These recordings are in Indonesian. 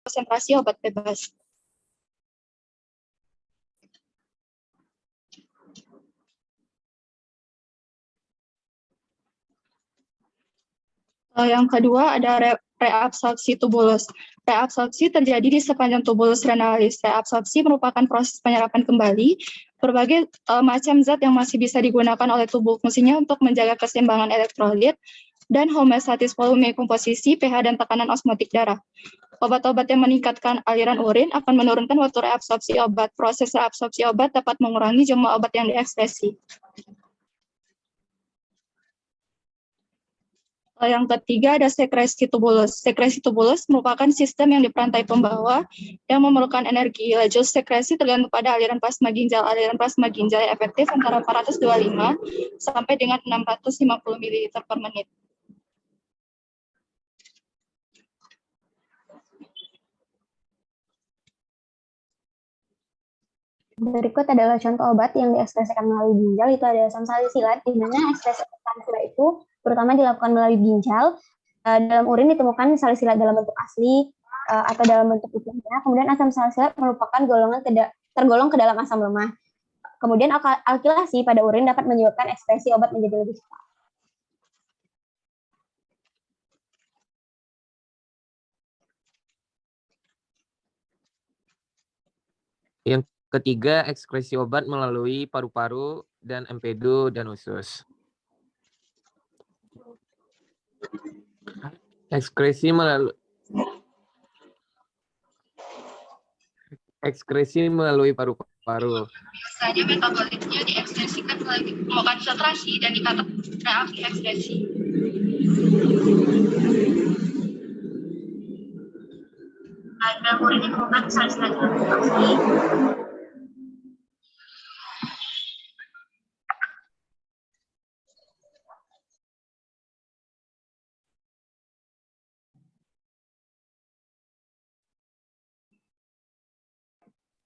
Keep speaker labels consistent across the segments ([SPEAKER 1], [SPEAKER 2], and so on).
[SPEAKER 1] konsentrasi obat bebas. Yang kedua ada reabsorpsi tubulus. Reabsorpsi terjadi di sepanjang tubulus renalis. Reabsorpsi merupakan proses penyerapan kembali berbagai macam zat yang masih bisa digunakan oleh tubuh, fungsinya untuk menjaga keseimbangan elektrolit dan homeostatis volume komposisi, pH, dan tekanan osmotik darah. Obat-obat yang meningkatkan aliran urin akan menurunkan waktu reabsorpsi obat. Proses reabsorpsi obat dapat mengurangi jumlah obat yang diekspresi. Yang ketiga ada sekresi tubulus. Sekresi tubulus merupakan sistem yang di perantai pembawa yang memerlukan energi. Laju sekresi tergantung pada aliran plasma ginjal. Aliran plasma ginjal yang efektif antara 425 sampai dengan 650 ml per menit.
[SPEAKER 2] Berikut adalah contoh obat yang diekspresikan melalui ginjal. Itu ada asam salisilat, di mana ekspresi asam salisilat itu terutama dilakukan melalui ginjal. Dalam urin ditemukan salisilat dalam bentuk asli atau dalam bentuk utuhnya. Kemudian asam salisilat merupakan tergolong ke dalam asam lemah. Kemudian alkilasi pada urin dapat menyebabkan ekspresi obat menjadi lebih cepat.
[SPEAKER 3] Yang ketiga, ekskresi obat melalui paru-paru dan empedu dan usus. Ekskresi melalui paru-paru.
[SPEAKER 1] Biasanya metabolitnya diekspresikan melalui konsentrasi dan dikatakan reaksi ekspresi. Dalam urin ditemukan salisilat dalam bentuk asli.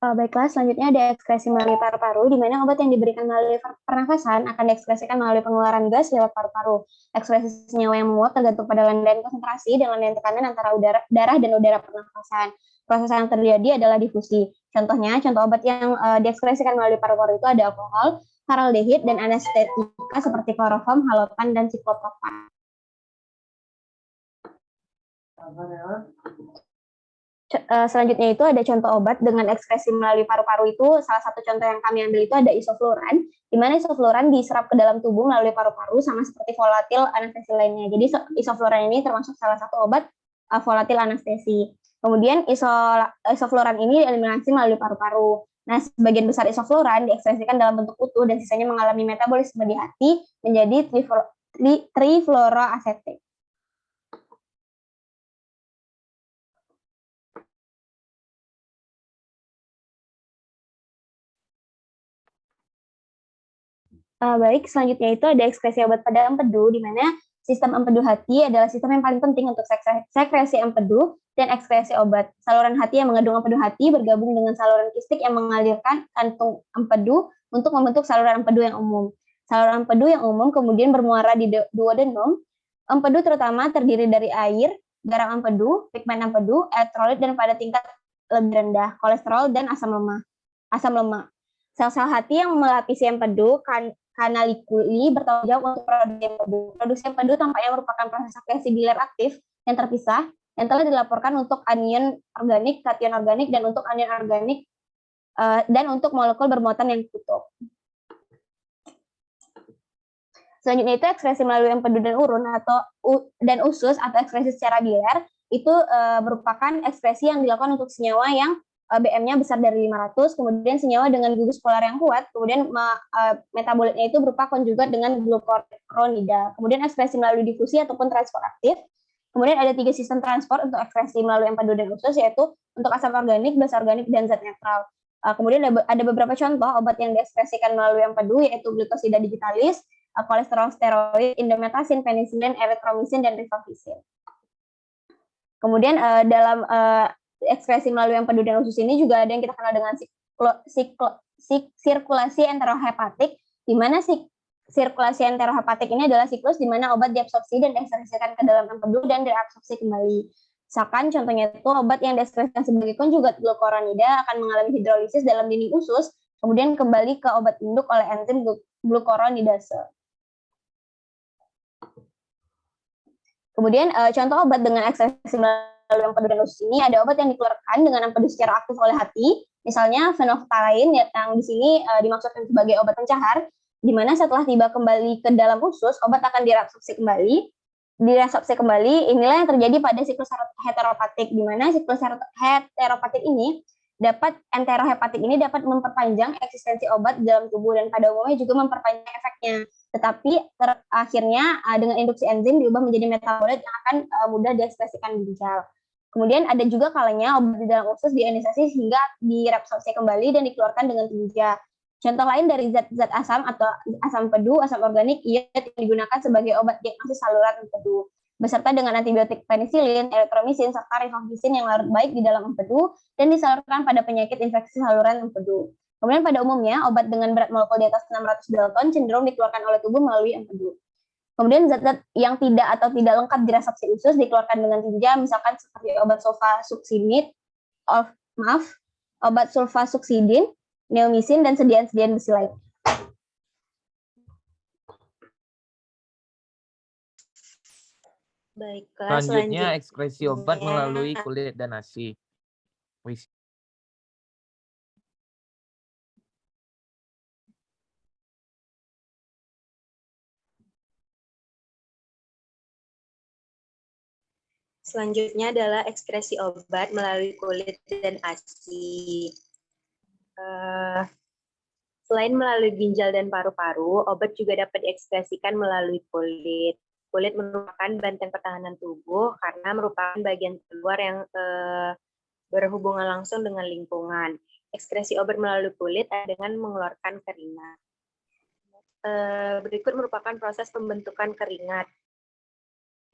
[SPEAKER 2] Baiklah, selanjutnya ada ekskresi melalui paru-paru, di mana obat yang diberikan melalui pernafasan akan diekspresikan melalui pengeluaran gas lewat paru-paru. Ekspresi senyawa yang menguap tergantung pada landaian konsentrasi dan landaian tekanan antara darah dan udara pernafasan. Proses yang terjadi adalah difusi. Contohnya, contoh obat yang diekspresikan melalui paru-paru itu ada alkohol, formaldehid, dan anestetika seperti kloroform, halopan, dan siklopropan. Selanjutnya itu ada contoh obat dengan ekskresi melalui paru-paru itu. Salah satu contoh yang kami ambil itu ada isofluran, di mana isofluran diserap ke dalam tubuh melalui paru-paru sama seperti volatil anestesi lainnya. Jadi isofluran ini termasuk salah satu obat volatil anestesi. Kemudian isofluran ini dieliminasi melalui paru-paru. Nah, sebagian besar isofluran diekspresikan dalam bentuk utuh dan sisanya mengalami metabolisme di hati menjadi trifluoroasetik. Baik, selanjutnya itu ada ekskresi obat pada empedu, di mana sistem empedu hati adalah sistem yang paling penting untuk sekresi empedu dan ekskresi obat. Saluran hati yang mengandung empedu hati bergabung dengan saluran kistik yang mengalirkan kantung empedu untuk membentuk saluran empedu yang umum. Saluran empedu yang umum kemudian bermuara di duodenum. Empedu terutama terdiri dari air, garam empedu, pigmen empedu, elektrolit, dan pada tingkat lebih rendah, kolesterol dan asam lemak. Sel-sel hati yang melapisi empedu kanalikuli bertanggung jawab untuk produksi empedu. Produksi empedu tampaknya merupakan proses akresi biliar aktif yang terpisah yang telah dilaporkan untuk anion organik, kation organik, dan untuk anion organik dan untuk molekul bermuatan yang tutup. Selanjutnya itu ekskresi melalui empedu dan urun dan usus atau ekskresi secara biliar itu merupakan ekskresi yang dilakukan untuk senyawa yang BM-nya besar dari 500, kemudian senyawa dengan gugus polar yang kuat, kemudian metabolitnya itu berupa konjugat dengan glukuronida. Kemudian ekskresi melalui difusi ataupun transport aktif. Kemudian ada 3 sistem transport untuk ekskresi melalui empedu dan usus, yaitu untuk asam organik, basa organik, dan zat netral. Kemudian ada beberapa contoh obat yang diekspresikan melalui empedu, yaitu glukosida digitalis, kolesterol steroid, indometasin, penisilin, erythromycin, dan rifampicin. Kemudian dalam ekskresi melalui empedu dan usus ini juga ada yang kita kenal dengan sirkulasi enterohepatik, di mana sirkulasi enterohepatik ini adalah siklus di mana obat diabsorpsi dan diekspresikan ke dalam empedu dan diabsorpsi kembali. Misalkan contohnya itu obat yang diekspresikan sebagai konjugat glukuronida akan mengalami hidrolisis dalam dinding usus, kemudian kembali ke obat induk oleh enzim glukuronidase. Kemudian contoh obat dengan ekspresi melalui empedu dan usus ini ada obat yang dikeluarkan dengan empedu secara aktif oleh hati, misalnya fenolftalein yang di sini dimaksudkan sebagai obat pencahar, di mana setelah tiba kembali ke dalam usus, obat akan direabsorpsi kembali. Direabsorpsi kembali, inilah yang terjadi pada siklus heteropatik, di mana siklus heteropatik ini enterohepatik ini dapat memperpanjang eksistensi obat dalam tubuh dan pada umumnya juga memperpanjang efeknya. Tetapi akhirnya dengan induksi enzim diubah menjadi metabolit yang akan mudah diekspresikan ginjal. Kemudian ada juga kalanya obat di dalam usus diionisasi sehingga direabsorpsi kembali dan dikeluarkan dengan tinja. Contoh lain dari zat-zat asam atau asam empedu, asam organik, yang digunakan sebagai obat diagnosis saluran empedu, beserta dengan antibiotik penisilin, erythromycin, serta rifampicin yang larut baik di dalam empedu dan disalurkan pada penyakit infeksi saluran empedu. Kemudian pada umumnya, obat dengan berat molekul di atas 600 dalton cenderung dikeluarkan oleh tubuh melalui empedu. Kemudian zat-zat yang tidak atau tidak lengkap direabsorpsi usus dikeluarkan dengan tinja, misalkan seperti obat sulfasuxidin, neomycin, dan sedian-sedian besi lain.
[SPEAKER 4] Baiklah,
[SPEAKER 3] Selanjutnya ekskresi obat melalui kulit dan ASI.
[SPEAKER 4] Selanjutnya adalah ekskresi obat melalui kulit dan ASI. Selain melalui ginjal dan paru-paru, obat juga dapat diekspresikan melalui kulit. Kulit merupakan benteng pertahanan tubuh karena merupakan bagian luar yang berhubungan langsung dengan lingkungan. Ekskresi obat melalui kulit dengan mengeluarkan keringat. Berikut merupakan proses pembentukan keringat.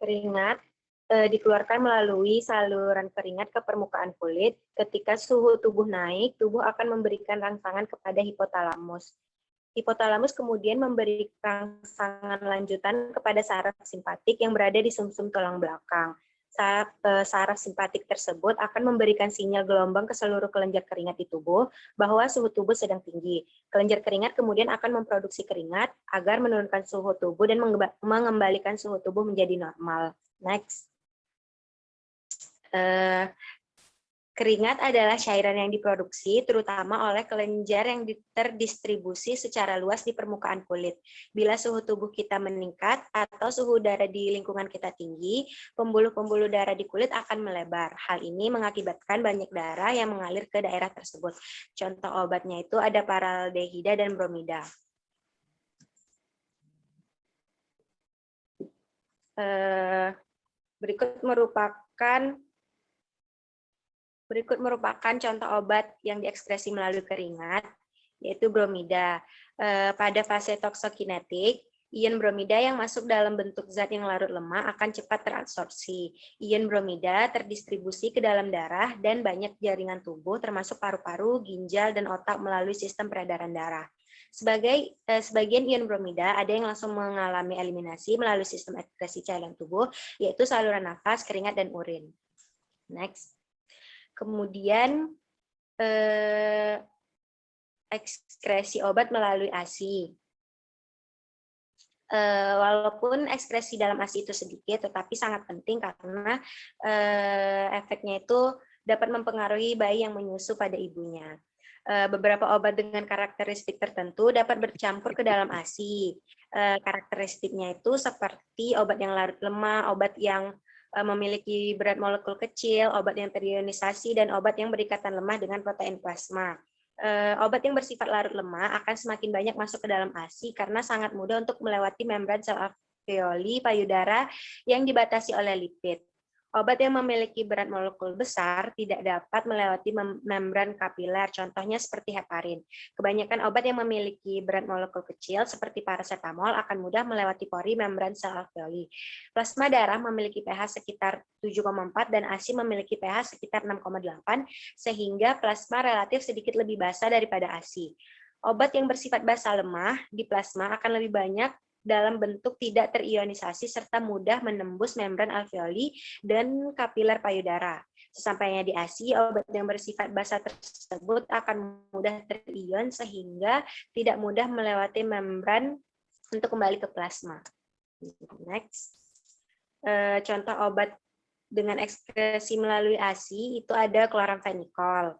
[SPEAKER 4] Keringat dikeluarkan melalui saluran keringat ke permukaan kulit. Ketika suhu tubuh naik, tubuh akan memberikan rangsangan kepada hipotalamus. Hipotalamus kemudian memberi rangsangan lanjutan kepada saraf simpatik yang berada di sumsum tulang belakang. Saraf simpatik tersebut akan memberikan sinyal gelombang ke seluruh kelenjar keringat di tubuh bahwa suhu tubuh sedang tinggi. Kelenjar keringat kemudian akan memproduksi keringat agar menurunkan suhu tubuh dan mengembalikan suhu tubuh menjadi normal. Next. Keringat adalah cairan yang diproduksi terutama oleh kelenjar yang terdistribusi secara luas di permukaan kulit. Bila suhu tubuh kita meningkat atau suhu udara di lingkungan kita tinggi, pembuluh-pembuluh darah di kulit akan melebar. Hal ini mengakibatkan banyak darah yang mengalir ke daerah tersebut. Contoh obatnya itu ada paraldehida dan bromida. Berikut merupakan contoh obat yang diekspresi melalui keringat, yaitu bromida. Pada fase toksokinetik, ion bromida yang masuk dalam bentuk zat yang larut lemah akan cepat terabsorpsi. Ion bromida terdistribusi ke dalam darah dan banyak jaringan tubuh, termasuk paru-paru, ginjal, dan otak melalui sistem peredaran darah. Sebagian ion bromida ada yang langsung mengalami eliminasi melalui sistem ekskresi cairan tubuh, yaitu saluran nafas, keringat, dan urin. Next. Kemudian ekskresi obat melalui ASI. Walaupun ekskresi dalam ASI itu sedikit, tetapi sangat penting karena efeknya itu dapat mempengaruhi bayi yang menyusu pada ibunya. Beberapa obat dengan karakteristik tertentu dapat bercampur ke dalam ASI. Karakteristiknya itu seperti obat yang larut lemah, obat yang memiliki berat molekul kecil, obat yang terionisasi, dan obat yang berikatan lemah dengan protein plasma. Obat yang bersifat larut lemah akan semakin banyak masuk ke dalam ASI karena sangat mudah untuk melewati membran sel alveoli payudara yang dibatasi oleh lipid. Obat yang memiliki berat molekul besar tidak dapat melewati membran kapiler, contohnya seperti heparin. Kebanyakan obat yang memiliki berat molekul kecil seperti paracetamol akan mudah melewati pori membran sel alveoli. Plasma darah memiliki pH sekitar 7,4 dan ASI memiliki pH sekitar 6,8, sehingga plasma relatif sedikit lebih basah daripada ASI. Obat yang bersifat basah lemah di plasma akan lebih banyak dalam bentuk tidak terionisasi serta mudah menembus membran alveoli dan kapiler payudara. Sesampainya di ASI, obat yang bersifat basa tersebut akan mudah terion sehingga tidak mudah melewati membran untuk kembali ke plasma. Next. Contoh obat dengan ekskresi melalui ASI itu ada kloramfenikol.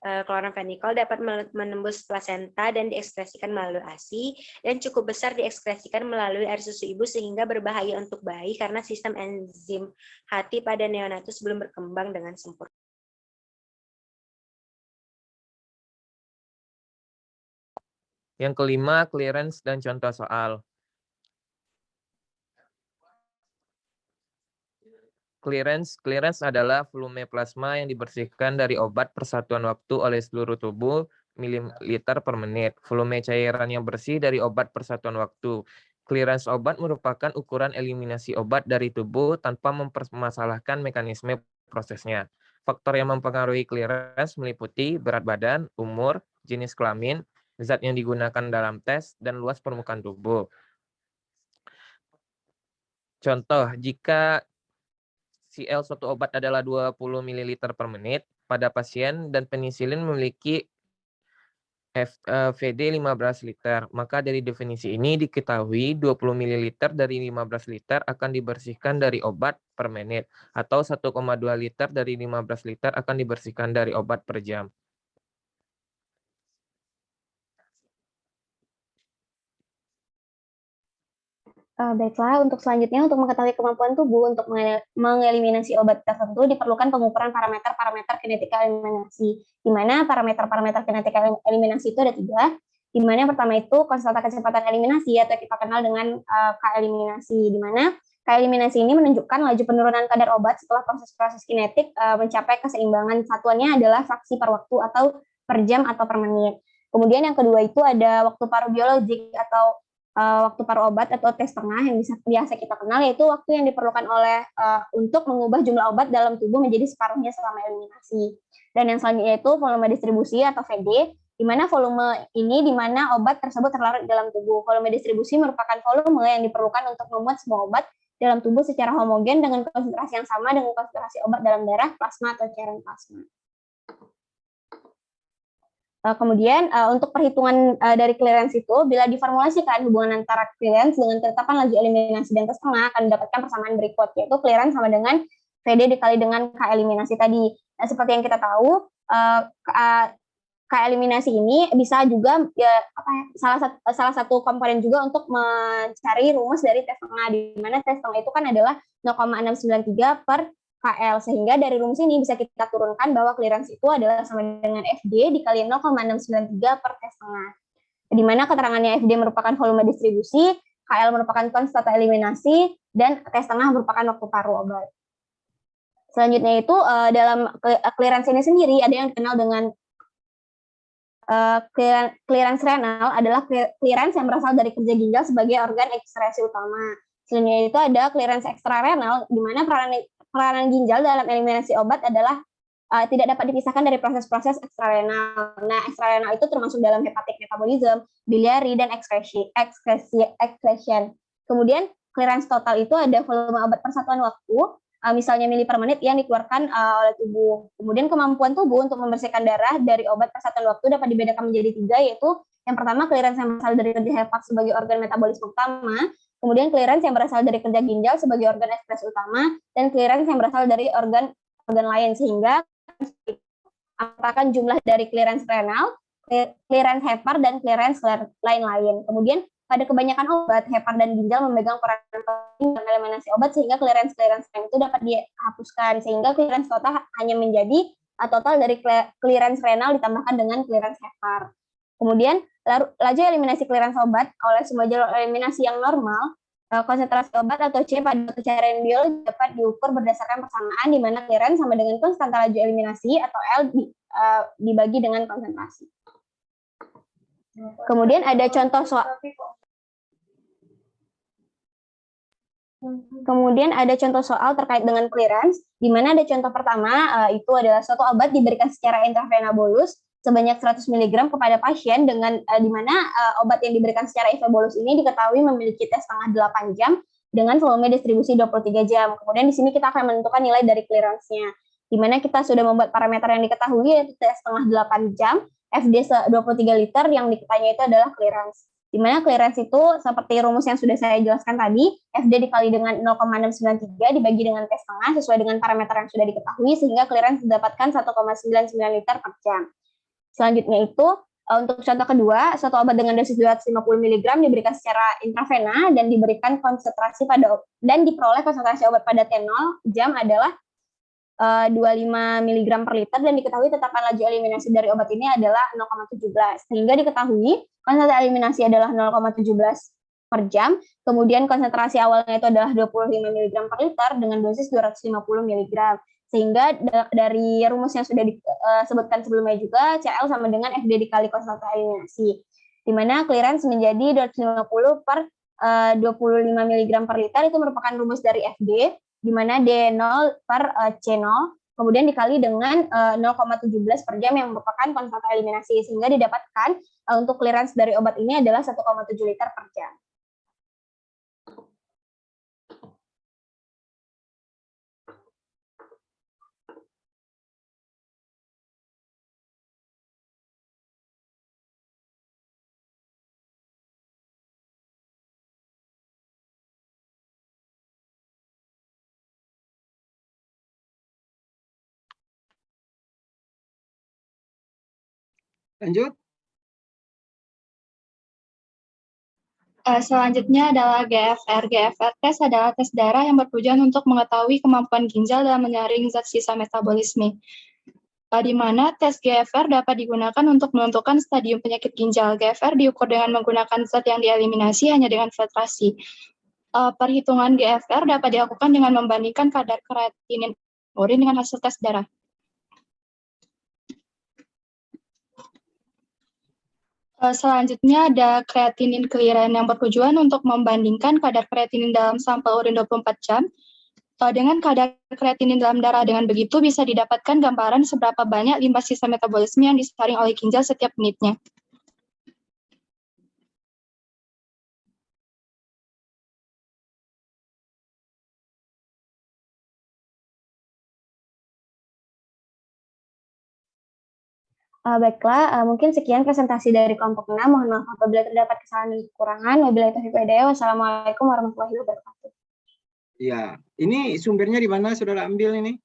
[SPEAKER 4] Kloramfenikol dapat menembus plasenta dan diekskresikan melalui ASI dan cukup besar diekskresikan melalui air susu ibu sehingga berbahaya untuk bayi karena sistem enzim hati pada neonatus belum berkembang dengan sempurna.
[SPEAKER 3] Yang kelima, clearance dan contoh soal. Clearance adalah volume plasma yang dibersihkan dari obat per satuan waktu oleh seluruh tubuh mililiter per menit. Volume cairan yang bersih dari obat per satuan waktu. Clearance obat merupakan ukuran eliminasi obat dari tubuh tanpa mempermasalahkan mekanisme prosesnya. Faktor yang mempengaruhi clearance meliputi berat badan, umur, jenis kelamin, zat yang digunakan dalam tes, dan luas permukaan tubuh. Contoh, jika CL suatu obat adalah 20 ml per menit pada pasien dan penisilin memiliki VD 15 liter, maka dari definisi ini diketahui 20 ml dari 15 liter akan dibersihkan dari obat per menit atau 1,2 liter dari 15 liter akan dibersihkan dari obat per jam.
[SPEAKER 2] Baiklah, untuk selanjutnya untuk mengetahui kemampuan tubuh untuk mengeliminasi obat tertentu diperlukan pengukuran parameter-parameter kinetika eliminasi. Di mana parameter-parameter kinetika eliminasi itu ada 3. Di mana yang pertama itu konstanta kecepatan eliminasi atau kita kenal dengan K eliminasi. Di mana K eliminasi ini menunjukkan laju penurunan kadar obat setelah proses-proses kinetik mencapai keseimbangan. Satuannya adalah fraksi per waktu atau per jam atau per menit. Kemudian yang kedua itu ada waktu paru biologik atau waktu paru obat atau T setengah yang biasa kita kenal, yaitu waktu yang diperlukan untuk mengubah jumlah obat dalam tubuh menjadi separuhnya selama eliminasi. Dan yang selanjutnya itu volume distribusi atau VD, di mana volume ini di mana obat tersebut terlarut dalam tubuh. Volume distribusi merupakan volume yang diperlukan untuk memuat semua obat dalam tubuh secara homogen dengan konsentrasi yang sama dengan konsentrasi obat dalam darah, plasma atau cairan plasma. Kemudian untuk perhitungan dari clearance itu, bila diformulasikan hubungan antara clearance dengan ketetapan laju eliminasi dan T setengah akan mendapatkan persamaan berikut, yaitu clearance sama dengan VD dikali dengan K eliminasi tadi. Nah, seperti yang kita tahu, K eliminasi ini bisa juga salah satu komponen juga untuk mencari rumus dari T setengah, di mana T setengah itu kan adalah 0,693 per KL, sehingga dari rumus ini bisa kita turunkan bahwa clearance itu adalah sama dengan FD dikali 0,693 per T setengah. Di mana keterangannya FD merupakan volume distribusi, KL merupakan konstanta eliminasi, dan T setengah merupakan waktu paru obat. Selanjutnya itu dalam clearance ini sendiri ada yang dikenal dengan clearance renal adalah clearance yang berasal dari kerja ginjal sebagai organ ekskresi utama. Selanjutnya itu ada clearance ekstrarenal, di mana peranan ginjal dalam eliminasi obat adalah tidak dapat dipisahkan dari proses-proses ekstrarenal. Nah, ekstrarenal itu termasuk dalam hepatic metabolism, biliari, dan excretion. Kemudian clearance total itu ada volume obat per satuan waktu, misalnya mili per menit yang dikeluarkan oleh tubuh. Kemudian kemampuan tubuh untuk membersihkan darah dari obat per satuan waktu dapat dibedakan menjadi 3, yaitu yang pertama clearance yang berasal dari kerja hepat sebagai organ metabolisme utama, kemudian clearance yang berasal dari kerja ginjal sebagai organ ekskresi utama, dan clearance yang berasal dari organ lain, sehingga apakah jumlah dari clearance renal, clearance hepar, dan clearance lain-lain. Kemudian pada kebanyakan obat, hepar dan ginjal memegang peran penting dalam eliminasi obat, sehingga clearance itu dapat dihapuskan, sehingga clearance total hanya menjadi total dari clearance renal ditambahkan dengan clearance hepar. Kemudian laju eliminasi clearance obat oleh semua jalur eliminasi yang normal, konsentrasi obat atau C pada cairan biologi dapat diukur berdasarkan persamaan di mana clearance sama dengan konstanta laju eliminasi atau L dibagi dengan konsentrasi. Kemudian ada contoh soal. Kemudian ada contoh soal terkait dengan clearance, di mana ada contoh pertama itu adalah suatu obat diberikan secara intravena bolus sebanyak 100 mg kepada pasien dengan di mana obat yang diberikan secara IV bolus ini diketahui memiliki T setengah 8 jam dengan volume distribusi 23 jam. Kemudian di sini kita akan menentukan nilai dari clearance-nya, di mana kita sudah membuat parameter yang diketahui yaitu T setengah 8 jam, FD 23 liter, yang diketanya itu adalah clearance. Di mana clearance itu seperti rumus yang sudah saya jelaskan tadi, FD dikali dengan 0,693 dibagi dengan T setengah sesuai dengan parameter yang sudah diketahui, sehingga clearance didapatkan 1,99 liter per jam. Selanjutnya itu, untuk contoh kedua, suatu obat dengan dosis 250 mg diberikan secara intravena dan diberikan konsentrasi dan diperoleh konsentrasi obat pada T0 jam adalah 25 mg per liter, dan diketahui tetapan laju eliminasi dari obat ini adalah 0,17. Sehingga diketahui konsentrasi eliminasi adalah 0,17 per jam, kemudian konsentrasi awalnya itu adalah 25 mg per liter dengan dosis 250 mg. Sehingga dari rumus yang sudah disebutkan sebelumnya juga, CL sama dengan FD dikali konsentrasi eliminasi, di mana clearance menjadi 250 per 25 mg per liter, itu merupakan rumus dari FD, di mana D0 per C0, kemudian dikali dengan 0,17 per jam yang merupakan konsentrasi eliminasi, sehingga didapatkan untuk clearance dari obat ini adalah 1,7 liter per jam.
[SPEAKER 5] Lanjut.
[SPEAKER 1] Selanjutnya adalah GFR. GFR test adalah tes darah yang bertujuan untuk mengetahui kemampuan ginjal dalam menyaring zat sisa metabolisme. Di mana tes GFR dapat digunakan untuk menentukan stadium penyakit ginjal. GFR diukur dengan menggunakan zat yang dieliminasi hanya dengan filtrasi. Perhitungan GFR dapat dilakukan dengan membandingkan kadar kreatinin urin dengan hasil tes darah. Selanjutnya ada kreatinin clearance yang bertujuan untuk membandingkan kadar kreatinin dalam sampel urin 24 jam dengan kadar kreatinin dalam darah. Dengan begitu bisa didapatkan gambaran seberapa banyak limbah sisa metabolisme yang disaring oleh ginjal setiap menitnya.
[SPEAKER 2] Baiklah, mungkin sekian presentasi dari kelompok 6. Mohon maaf apabila terdapat kesalahan dan kekurangan. Wabillahi taufiq wal hidayah. Wassalamualaikum warahmatullahi wabarakatuh.
[SPEAKER 5] Ya, ini sumbernya di mana saudara ambil ini?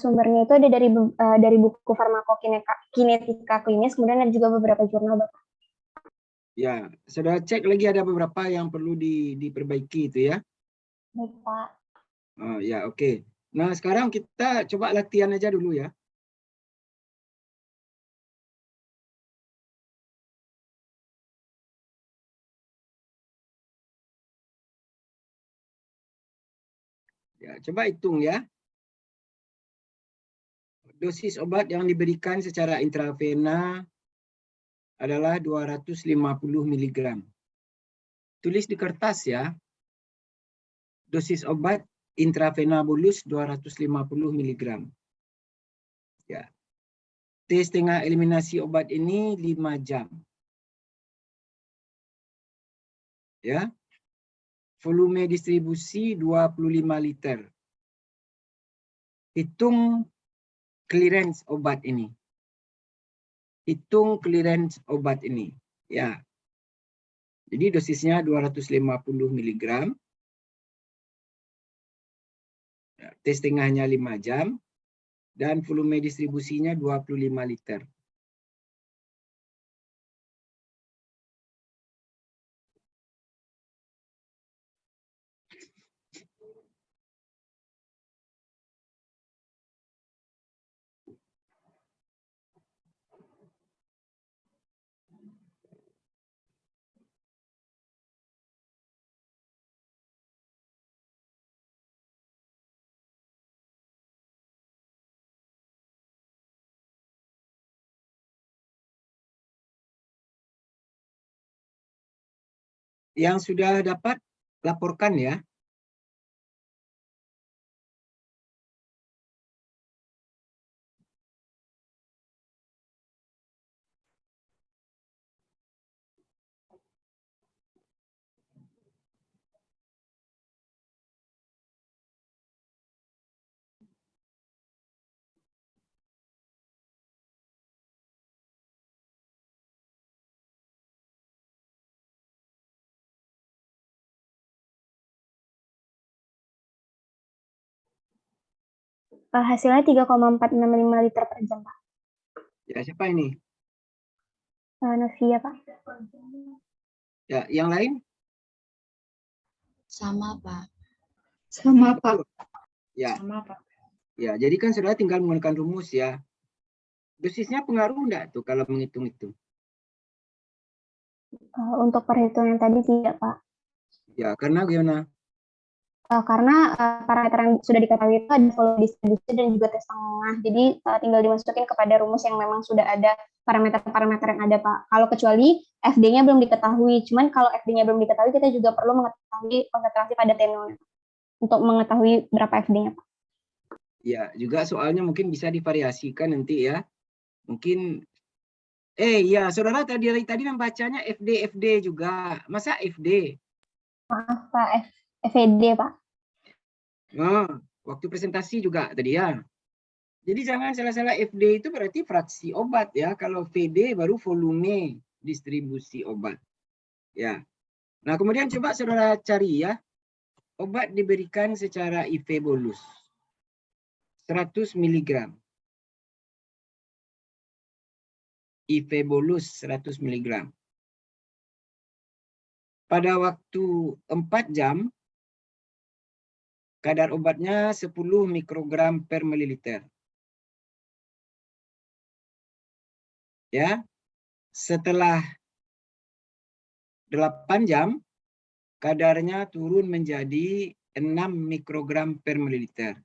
[SPEAKER 2] Sumbernya itu ada dari buku farmakokinetika klinis, kemudian ada juga beberapa jurnal, Bapak.
[SPEAKER 5] Ya, saudara cek lagi ada beberapa yang perlu diperbaiki itu ya.
[SPEAKER 2] Baik, Pak.
[SPEAKER 5] Ya, oke. Nah, sekarang kita coba latihan aja dulu ya. Ya, coba hitung ya. Dosis obat yang diberikan secara intravena adalah 250 mg. Tulis di kertas ya. Dosis obat intravena bolus 250 mg. Ya. T setengah eliminasi obat ini 5 jam. Ya. Volume distribusi 25 liter. Hitung clearance obat ini. Hitung clearance obat ini. Ya. Jadi dosisnya 250 mg. Ya, T setengahnya 5 jam. Dan volume distribusinya 25 liter. Yang sudah dapat, laporkan ya.
[SPEAKER 2] Hasilnya 3,465 liter per jam, Pak.
[SPEAKER 5] Ya, siapa ini?
[SPEAKER 2] Novia, Pak.
[SPEAKER 5] Ya, yang lain?
[SPEAKER 6] Sama, Pak.
[SPEAKER 1] Sama, Pak.
[SPEAKER 5] Betul. Ya,
[SPEAKER 1] Sama, Pak.
[SPEAKER 5] ya. Jadi kan saudara tinggal menggunakan rumus ya. Dosisnya pengaruh enggak tuh kalau menghitung itu?
[SPEAKER 2] Untuk perhitungan tadi tidak, Pak.
[SPEAKER 5] Ya, karena gimana?
[SPEAKER 2] Karena parameter yang sudah diketahui itu ada volume distribusi dan juga T setengah. Jadi tinggal dimasukin kepada rumus yang memang sudah ada parameter-parameter yang ada, Pak. Kalau kecuali FD-nya belum diketahui. Cuman kalau FD-nya belum diketahui, kita juga perlu mengetahui konsentrasi pada T0 untuk mengetahui berapa FD-nya, Pak.
[SPEAKER 5] Ya, juga soalnya mungkin bisa divariasikan nanti ya. Mungkin ya, saudara tadi membacanya FD juga. Masa FD?
[SPEAKER 2] Maaf, Pak. FED, Pak.
[SPEAKER 5] Oh, waktu presentasi juga tadi ya. Jadi jangan salah-salah, FD itu berarti fraksi obat ya. Kalau VD baru volume distribusi obat. Ya. Nah, kemudian coba saudara cari ya. Obat diberikan secara IV bolus. 100 mg. IV bolus 100 mg. Pada waktu 4 jam, kadar obatnya 10 mikrogram per mililiter. Ya. Setelah 8 jam, kadarnya turun menjadi 6 mikrogram per mililiter.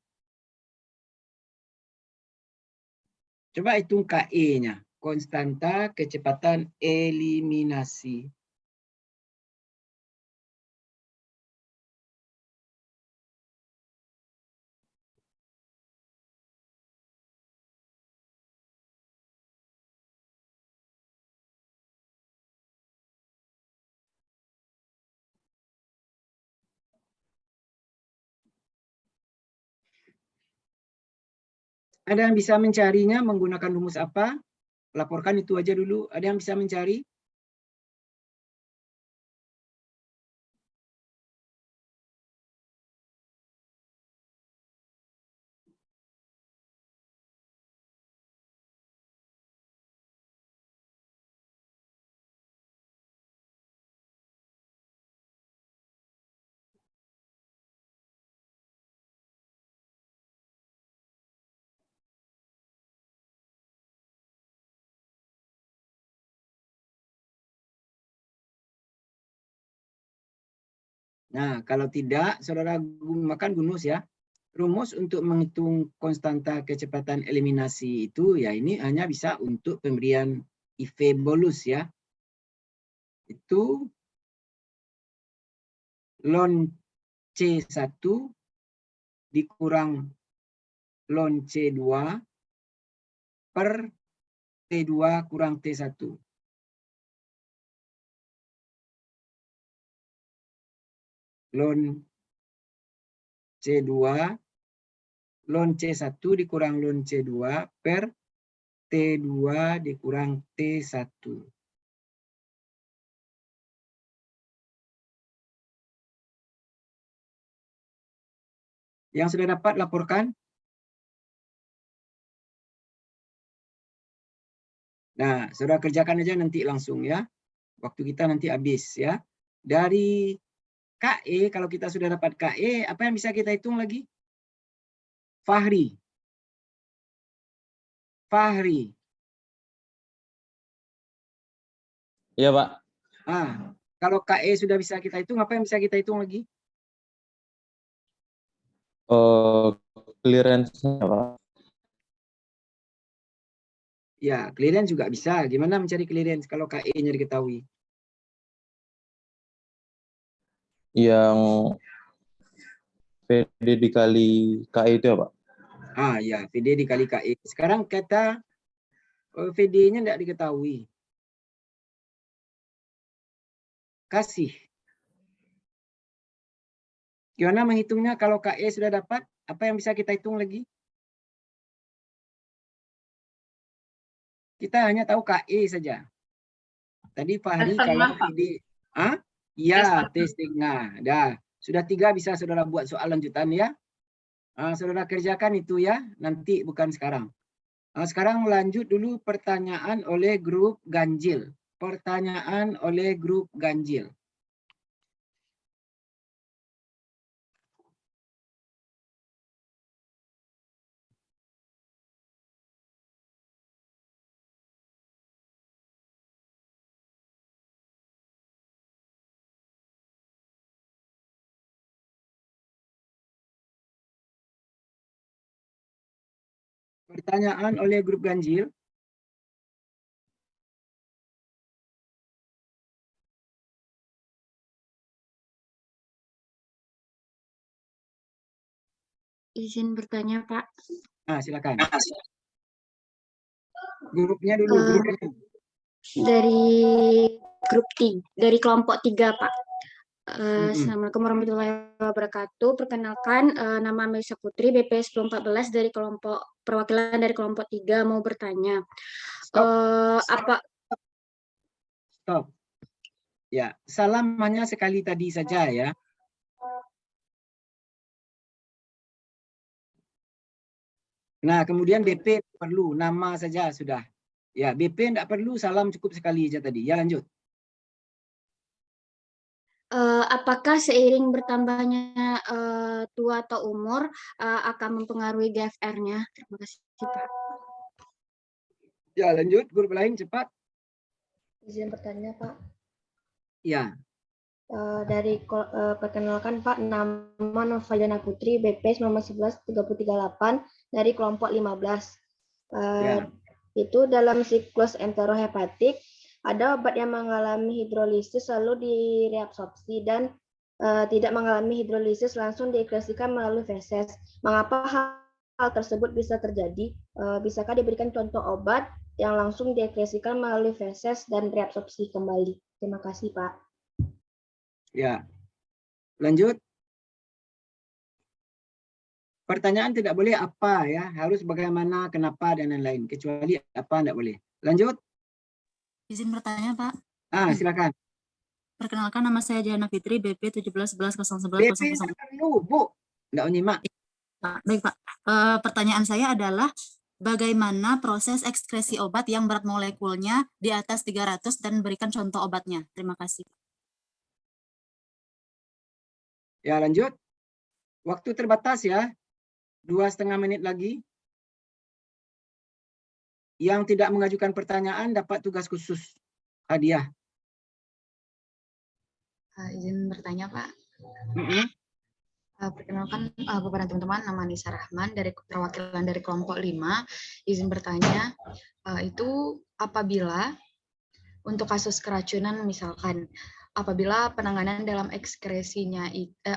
[SPEAKER 5] Coba hitung KE-nya, konstanta kecepatan eliminasi. Ada yang bisa mencarinya menggunakan rumus apa? Laporkan itu aja dulu. Ada yang bisa mencari? Nah, kalau tidak, saudara gunakan rumus ya. Rumus untuk menghitung konstanta kecepatan eliminasi itu, ya ini hanya bisa untuk pemberian IV bolus ya. Itu ln C1 dikurang ln C2 per T2 kurang T1. Ln C2, ln C1 dikurang ln C2 per T2 dikurang T1. Yang sudah dapat laporkan. Nah, saudara kerjakan aja nanti langsung ya. Waktu kita nanti habis ya. Dari KE, kalau kita sudah dapat KE, apa yang bisa kita hitung lagi? Fahri. Fahri.
[SPEAKER 7] Iya, Pak.
[SPEAKER 5] Kalau KE sudah bisa kita hitung, apa yang bisa kita hitung lagi?
[SPEAKER 7] Clearance-nya, Pak.
[SPEAKER 5] Ya, clearance juga bisa. Gimana mencari clearance kalau KE-nya diketahui?
[SPEAKER 7] Yang PD dikali KE itu ya, Pak?
[SPEAKER 5] Ya, VD dikali KE. Sekarang kata VD-nya tidak diketahui. Kasih. Gimana menghitungnya kalau KE sudah dapat? Apa yang bisa kita hitung lagi? Kita hanya tahu KE saja. Tadi Fahri kalau VD. Iya, T setengah. Dah. Sudah 3 bisa saudara buat soal lanjutan ya. Saudara kerjakan itu ya, nanti bukan sekarang. Sekarang lanjut dulu pertanyaan oleh grup ganjil. Pertanyaan oleh grup ganjil. Pertanyaan oleh grup ganjil.
[SPEAKER 6] Izin bertanya, Pak.
[SPEAKER 5] Silakan. Grupnya dulu, grupnya.
[SPEAKER 6] Dari dari kelompok 3, Pak. Assalamualaikum warahmatullahi wabarakatuh. Perkenalkan, nama Melisa Putri, BP 1014 dari kelompok perwakilan dari kelompok 3 mau bertanya.
[SPEAKER 5] Stop. Ya, salam hanya sekali tadi saja ya. Nah, kemudian BP perlu nama saja sudah. Ya, BP tidak perlu, salam cukup sekali saja tadi. Ya, lanjut.
[SPEAKER 6] Apakah seiring bertambahnya tua atau umur akan mempengaruhi GFR-nya? Terima kasih, Pak.
[SPEAKER 5] Ya, lanjut. Grup lain cepat.
[SPEAKER 8] Izin bertanya, Pak.
[SPEAKER 5] Ya.
[SPEAKER 8] Perkenalkan Pak, nama Novaliana Putri, BP 1911-338 dari kelompok 15. Itu dalam siklus enterohepatik, ada obat yang mengalami hidrolisis lalu direabsorpsi dan tidak mengalami hidrolisis langsung diekskresikan melalui feses. Mengapa hal tersebut bisa terjadi? Bisakah diberikan contoh obat yang langsung diekskresikan melalui feses dan reabsorpsi kembali? Terima kasih, Pak.
[SPEAKER 5] Ya, lanjut. Pertanyaan tidak boleh apa ya, harus bagaimana, kenapa, dan lain-lain. Kecuali apa tidak boleh. Lanjut.
[SPEAKER 9] Izin bertanya, Pak.
[SPEAKER 5] Silakan.
[SPEAKER 9] Perkenalkan, nama saya Diana Fitri, BP 1711011100.
[SPEAKER 5] BP tidak perlu, Bu. Tidak menyimak.
[SPEAKER 9] Baik, Pak. Pertanyaan saya adalah, bagaimana proses ekskresi obat yang berat molekulnya di atas 300 dan berikan contoh obatnya? Terima kasih.
[SPEAKER 5] Ya, lanjut. Waktu terbatas ya. 2,5 menit lagi. Yang tidak mengajukan pertanyaan dapat tugas khusus. Hadiah.
[SPEAKER 10] Izin bertanya, Pak. Perkenalkan kepada teman-teman, nama Nisa Rahman dari perwakilan dari kelompok 5. Izin bertanya, itu apabila untuk kasus keracunan misalkan, apabila penanganan dalam ekskresinya,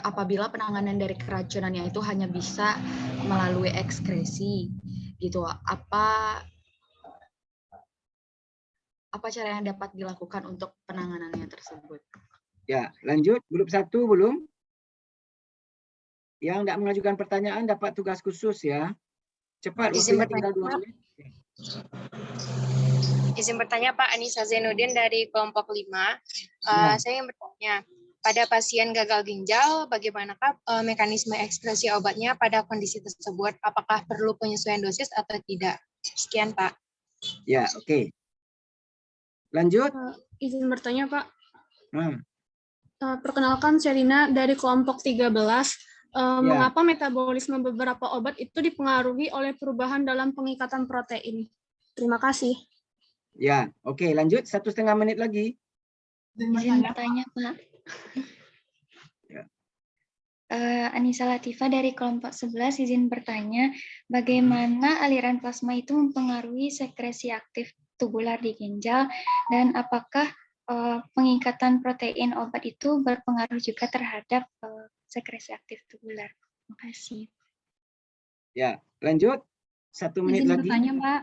[SPEAKER 10] apabila penanganan dari keracunannya itu hanya bisa melalui ekskresi, gitu, apa cara yang dapat dilakukan untuk penanganannya tersebut?
[SPEAKER 5] Ya, lanjut. Grup 1 belum? Yang tidak mengajukan pertanyaan dapat tugas khusus ya. Cepat, waktunya tinggal 2 menit.
[SPEAKER 11] Izin bertanya, Pak. Anissa Zainuddin dari kelompok 5. Saya ingin bertanya, pada pasien gagal ginjal, bagaimanakah mekanisme ekskresi obatnya pada kondisi tersebut? Apakah perlu penyesuaian dosis atau tidak? Sekian, Pak.
[SPEAKER 5] Ya, oke. Lanjut.
[SPEAKER 1] Izin bertanya, Pak. Perkenalkan, Selina dari kelompok 13. Mengapa metabolisme beberapa obat itu dipengaruhi oleh perubahan dalam pengikatan protein? Terima kasih.
[SPEAKER 5] Ya, oke, lanjut 1,5 menit lagi.
[SPEAKER 6] Izin bertanya, Pak.
[SPEAKER 5] Ya.
[SPEAKER 6] Anissa Latifah dari kelompok 11 izin bertanya, bagaimana aliran plasma itu mempengaruhi sekresi aktif tubular di ginjal dan apakah pengikatan protein obat itu berpengaruh juga terhadap sekresi aktif tubular? Terima kasih.
[SPEAKER 5] Ya, lanjut 1 menit lagi.
[SPEAKER 12] Izin bertanya, Pak.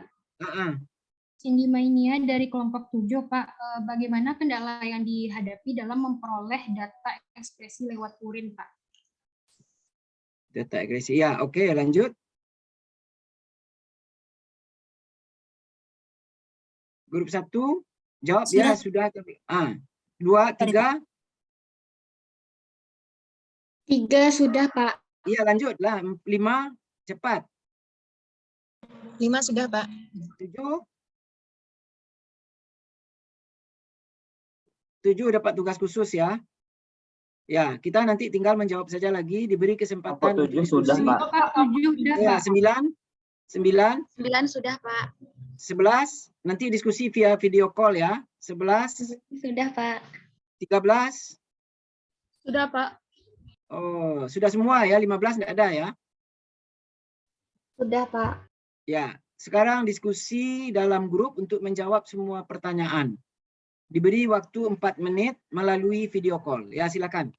[SPEAKER 12] Cindy Mainia dari kelompok 7, Pak. Bagaimana kendala yang dihadapi dalam memperoleh data ekspresi lewat urin, Pak?
[SPEAKER 5] Data ekspresi, ya, oke, lanjut. Grup 1, jawab ya, sudah. 2, 3.
[SPEAKER 6] 3 sudah, Pak.
[SPEAKER 5] Iya, lanjutlah. 5, cepat.
[SPEAKER 11] 5 sudah, Pak.
[SPEAKER 5] 7. 7 dapat tugas khusus ya. Ya, kita nanti tinggal menjawab saja lagi, diberi kesempatan untuk diskusi.
[SPEAKER 12] Pak, 7 sudah,
[SPEAKER 5] Ya,
[SPEAKER 12] Pak.
[SPEAKER 5] 9.
[SPEAKER 10] 9 sudah, Pak.
[SPEAKER 5] 11, nanti diskusi via video call ya. 11,
[SPEAKER 6] Sudah, Pak.
[SPEAKER 5] 13.
[SPEAKER 12] Sudah, Pak.
[SPEAKER 5] Oh, sudah semua ya, 15 enggak ada ya.
[SPEAKER 8] Sudah, Pak.
[SPEAKER 5] Ya, sekarang diskusi dalam grup untuk menjawab semua pertanyaan. Diberi waktu 4 menit melalui video call. Ya, silakan.